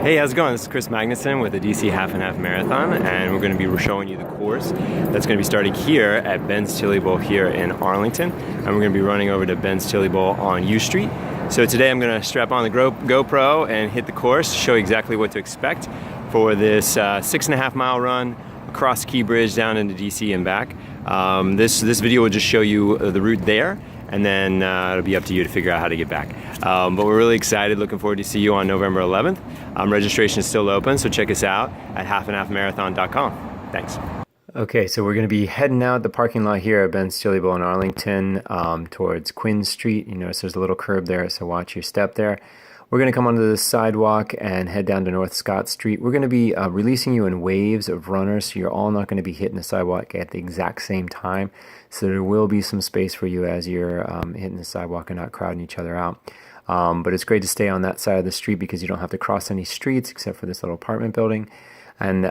Hey, how's it going? This is Chris Magnuson with the DC Half and Half Marathon, and we're going to be showing you the course that's going to be starting here at Ben's Chili Bowl here in Arlington, and we're going to be running over to Ben's Chili Bowl on U Street. So today I'm going to strap on the GoPro and hit the course, show you exactly what to expect for this 6.5 mile run across Key Bridge down into DC and back. This video will just show you the route there, and then it'll be up to you to figure out how to get back. But we're really excited, looking forward to see you on November 11th. Registration is still open, so check us out at halfandhalfmarathon.com. Thanks. Okay, so we're going to be heading out the parking lot here at Ben's Chili Bowl in Arlington towards Quinn Street. You notice there's a little curb there, so watch your step there. We're going to come onto the sidewalk and head down to North Scott Street. We're going to be releasing you in waves of runners, so you're all not going to be hitting the sidewalk at the exact same time. So there will be some space for you as you're hitting the sidewalk and not crowding each other out. But it's great to stay on that side of the street because you don't have to cross any streets except for this little apartment building. And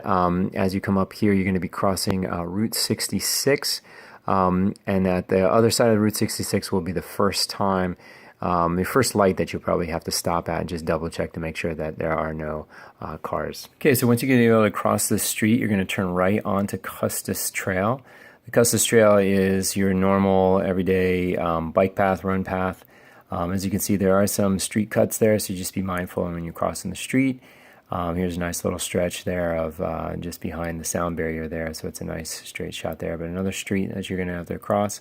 as you come up here, you're going to be crossing Route 66. And at the other side of Route 66 will be the first time, the first light that you'll probably have to stop at and just double check to make sure that there are no cars. Okay, so once you get able to cross the street, you're going to turn right onto Custis Trail. The Custis Trail is your normal, everyday bike path, run path. As you can see, there are some street cuts there, so just be mindful when you're crossing the street. Here's a nice little stretch there of just behind the sound barrier there, so it's a nice straight shot there. But another street that you're going to have to cross.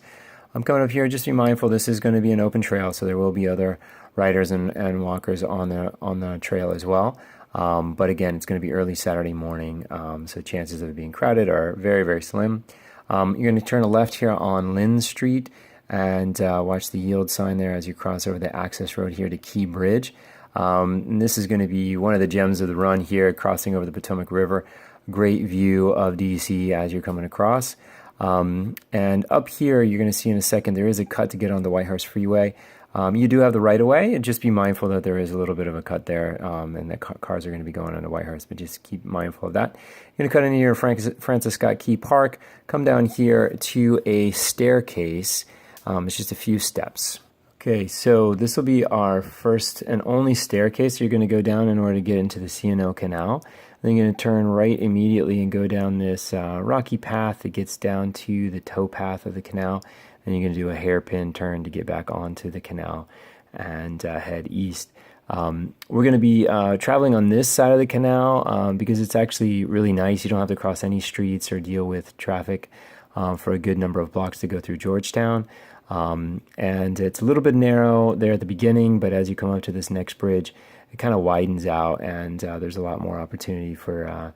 I'm coming up here, just be mindful, this is going to be an open trail, so there will be other riders and walkers on the trail as well. But again, it's going to be early Saturday morning, so chances of it being crowded are very, very slim. You're going to turn a left here on Lynn Street and watch the yield sign there as you cross over the access road here to Key Bridge. And this is going to be one of the gems of the run here, crossing over the Potomac River. Great view of DC as you're coming across. And up here, you're going to see in a second, there is a cut to get on the Whitehorse Freeway. You do have the right of way, and just be mindful that there is a little bit of a cut there, and that cars are going to be going on the Whitehorse, but just keep mindful of that. You're going to cut into your Francis Scott Key Park, come down here to a staircase. It's just a few steps. Okay, so this will be our first and only staircase you're going to go down in order to get into the C&O Canal. Then you're going to turn right immediately and go down this rocky path that gets down to the towpath of the canal. Then you're going to do a hairpin turn to get back onto the canal and head east. We're going to be traveling on this side of the canal because it's actually really nice. You don't have to cross any streets or deal with traffic for a good number of blocks to go through Georgetown. And it's a little bit narrow there at the beginning, but as you come up to this next bridge, it kind of widens out, and there's a lot more opportunity for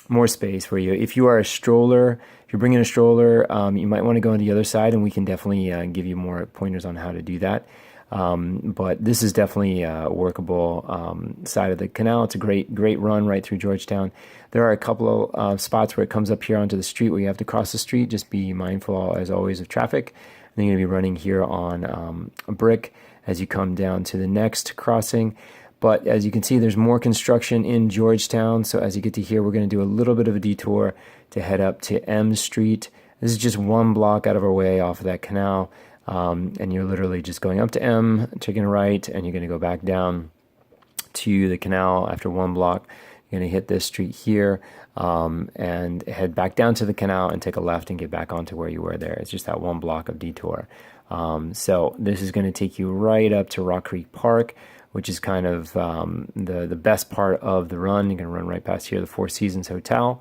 more space for you. If you are a stroller, if you're bringing a stroller, you might want to go on the other side, and we can definitely give you more pointers on how to do that. But this is definitely a workable side of the canal. It's a great run right through Georgetown. There are a couple of spots where it comes up here onto the street where you have to cross the street. Just be mindful, as always, of traffic. And then you're going to be running here on a brick as you come down to the next crossing. But as you can see, there's more construction in Georgetown. So as you get to here, we're going to do a little bit of a detour to head up to M Street. This is just one block out of our way off of that canal. And you're literally just going up to M, taking a right, and you're going to go back down to the canal after one block. You're going to hit this street here and head back down to the canal and take a left and get back onto where you were there. It's just that one block of detour. So this is going to take you right up to Rock Creek Park, which is kind of the best part of the run. You're going to run right past here, the Four Seasons Hotel.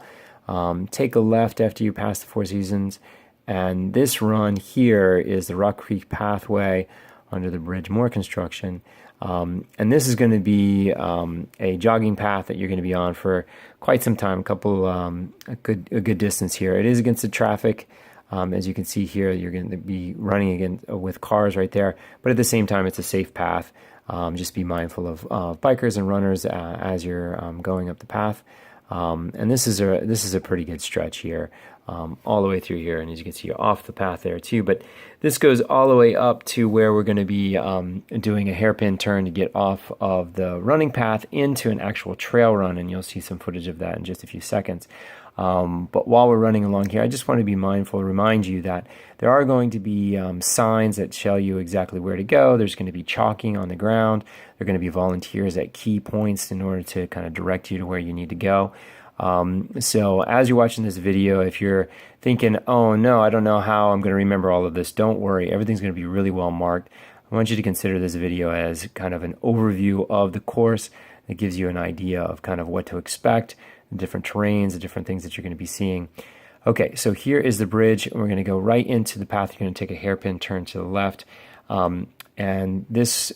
Take a left after you pass the Four Seasons. And this run here is the Rock Creek Pathway under the bridge, more construction. And this is going to be a jogging path that you're going to be on for quite some time, a good distance here. It is against the traffic. As you can see here, you're going to be running again with cars right there. But at the same time, it's a safe path. Just be mindful of bikers and runners as you're going up the path. And this is a pretty good stretch here, all the way through here. And as you can see, you're off the path there too. But this goes all the way up to where we're going to be doing a hairpin turn to get off of the running path into an actual trail run. And you'll see some footage of that in just a few seconds. But while we're running along here, I just want to be mindful, remind you that there are going to be signs that show you exactly where to go. There's going to be chalking on the ground. There are going to be volunteers at key points in order to kind of direct you to where you need to go. So as you're watching this video, if you're thinking, oh no, I don't know how I'm going to remember all of this, don't worry. Everything's going to be really well marked. I want you to consider this video as kind of an overview of the course that gives you an idea of kind of what to expect, the different terrains, the different things that you're going to be seeing. Okay, so here is the bridge, and we're going to go right into the path. You're going to take a hairpin turn to the left. And this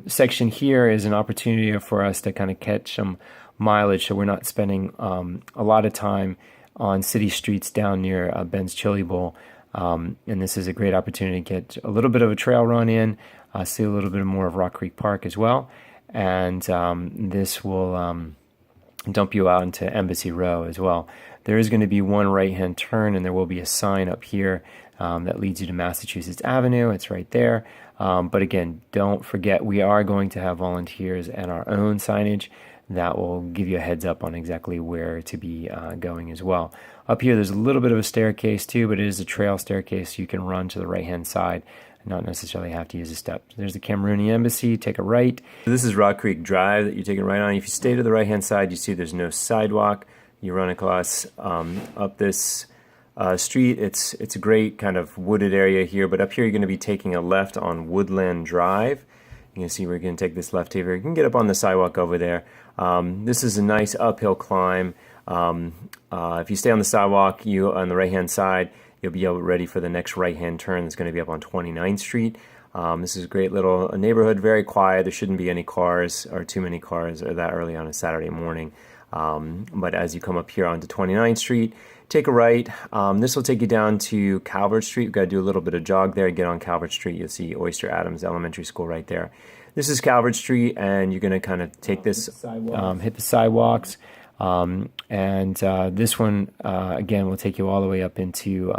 section here is an opportunity for us to kind of catch some mileage, so we're not spending a lot of time on city streets down near Ben's Chili Bowl. And this is a great opportunity to get a little bit of a trail run in, see a little bit more of Rock Creek Park as well. And this will dump you out into Embassy Row as well. There is going to be one right-hand turn, and there will be a sign up here that leads you to Massachusetts Avenue. It's right there. But again, don't forget, we are going to have volunteers and our own signage that will give you a heads up on exactly where to be going as well. Up here, there's a little bit of a staircase too, but it is a trail staircase, so you can run to the right-hand side and not necessarily have to use a step. There's the Cameroonian Embassy. Take a right. This is Rock Creek Drive that you're taking right on. If you stay to the right-hand side, you see there's no sidewalk. You run across up this street. It's a great kind of wooded area here, but up here you're going to be taking a left on Woodland Drive. You can see we're going to take this left here. You can get up on the sidewalk over there. This is a nice uphill climb. If you stay on the sidewalk, you on the right-hand side, you'll be ready for the next right-hand turn that's going to be up on 29th Street. This is a great little neighborhood, very quiet. There shouldn't be any cars or too many cars or that early on a Saturday morning. But as you come up here onto 29th Street, take a right. This will take you down to Calvert Street. You've got to do a little bit of jog there. Get on Calvert Street. You'll see Oyster Adams Elementary School right there. This is Calvert Street, and you're going to kind of take this, hit the sidewalks. This one, again, will take you all the way up into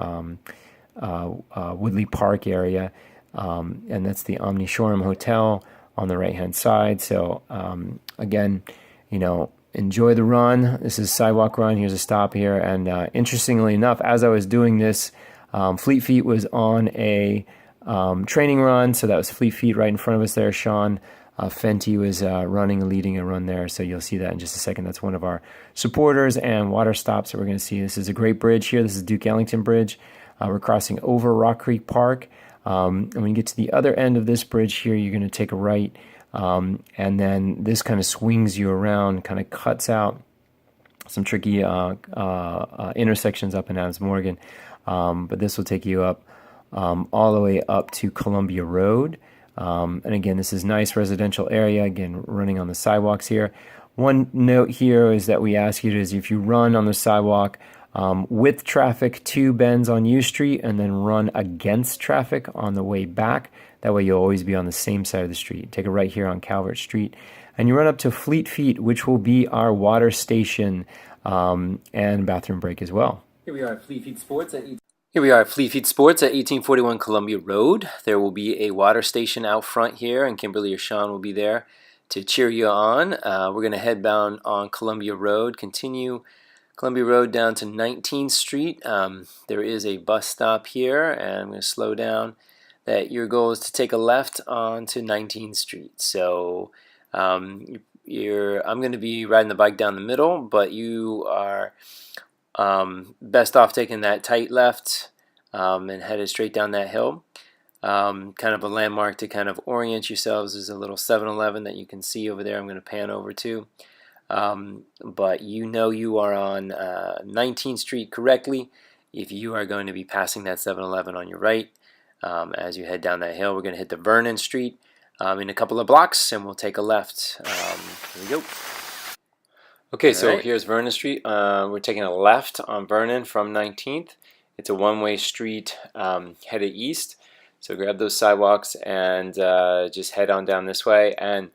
Woodley Park area. And that's the Omni Shoreham Hotel on the right-hand side. So, again, you know, enjoy the run. This is sidewalk run. Here's a stop here. And interestingly enough, as I was doing this, Fleet Feet was on a training run. So that was Fleet Feet right in front of us there. Sean Fenty was leading a run there. So you'll see that in just a second. That's one of our supporters and water stops that we're going to see. This is a great bridge here. This is Duke Ellington Bridge. We're crossing over Rock Creek Park. And when you get to the other end of this bridge here, you're going to take a right. And then this kind of swings you around, kind of cuts out some tricky intersections up in Adams Morgan. But this will take you up all the way up to Columbia Road. And again, this is nice residential area, again, running on the sidewalks here. One note here is that we ask you to, is if you run on the sidewalk with traffic to Ben's on U Street and then run against traffic on the way back, that way you'll always be on the same side of the street. Take a right here on Calvert Street, and you run up to Fleet Feet, which will be our water station and bathroom break as well. Here we are at Fleet Feet Sports at 1841 Columbia Road. There will be a water station out front here, and Kimberly or Sean will be there to cheer you on. We're going to head bound on Columbia Road, continue Columbia Road down to 19th Street. There is a bus stop here, and I'm going to slow down. That your goal is to take a left onto 19th Street. So I'm going to be riding the bike down the middle, but you are best off taking that tight left and headed straight down that hill. Kind of a landmark to kind of orient yourselves is a little 7-Eleven that you can see over there. I'm going to pan over to. But you know you are on 19th Street correctly if you are going to be passing that 7-Eleven on your right. As you head down that hill, we're going to hit the Vernon Street in a couple of blocks, and we'll take a left. Here we go. Okay, so here's Vernon Street. We're taking a left on Vernon from 19th. It's a one-way street headed east. So grab those sidewalks and just head on down this way. And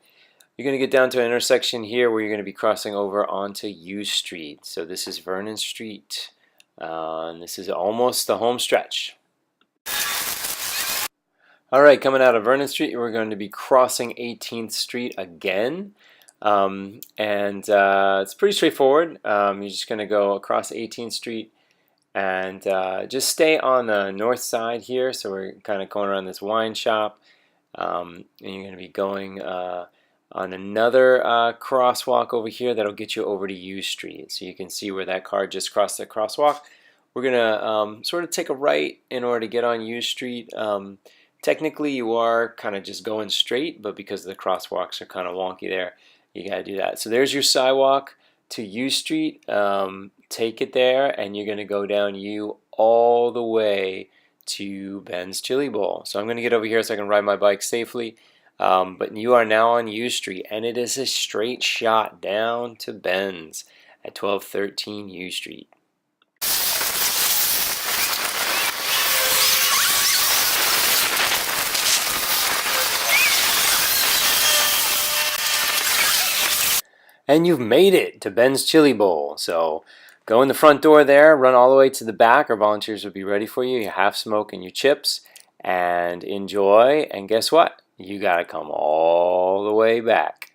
you're going to get down to an intersection here where you're going to be crossing over onto U Street. So this is Vernon Street. And this is almost the home stretch. Alright, coming out of Vernon Street, we're going to be crossing 18th Street again. It's pretty straightforward. You're just going to go across 18th Street and just stay on the north side here. So we're kind of going around this wine shop, and you're going to be going on another crosswalk over here that'll get you over to U Street. So you can see where that car just crossed the crosswalk. We're going to sort of take a right in order to get on U Street. Technically, you are kind of just going straight, but because the crosswalks are kind of wonky there, you got to do that. So there's your sidewalk to U Street. Take it there, and you're going to go down U all the way to Ben's Chili Bowl. So I'm going to get over here so I can ride my bike safely. But you are now on U Street, and it is a straight shot down to Ben's at 1213 U Street. And you've made it to Ben's Chili Bowl. So go in the front door there, run all the way to the back. Our volunteers will be ready for you. Your half smoke and your chips, and enjoy. And guess what? You got to come all the way back.